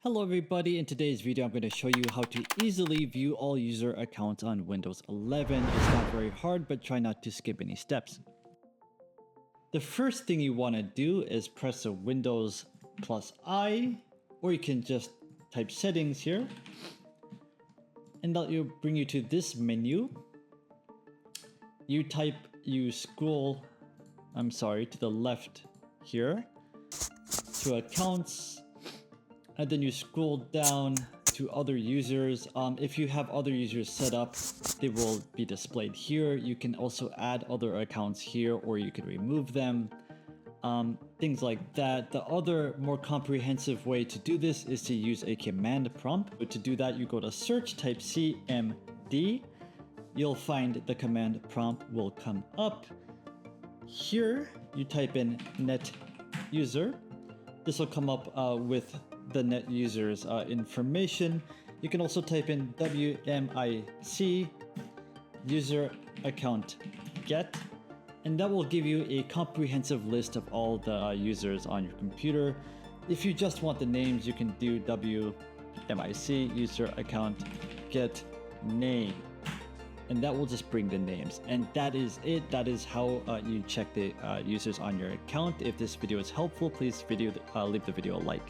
Hello everybody, in today's video I'm going to show you how to easily view all user accounts on Windows 11. It's not very hard, but try not to skip any steps. The first thing you want to do is press the Windows plus I, or you can just type settings here. And that will bring you to this menu. You scroll to the left here to accounts. And then you scroll down to other users. If you have other users set up, they will be displayed here. You can also add other accounts here, or you can remove them. Things like that. The other more comprehensive way to do this is to use a command prompt. But to do that, you go to search, type CMD. You'll find the command prompt will come up. Here, you type in net user. This will come up with the net user's information. You can also type in WMIC user account get, and that will give you a comprehensive list of all the users on your computer. If you just want the names, you can do WMIC user account get name, and that will just bring the names. And that is it. That is how you check the users on your account. If this video is helpful, please leave the video a like.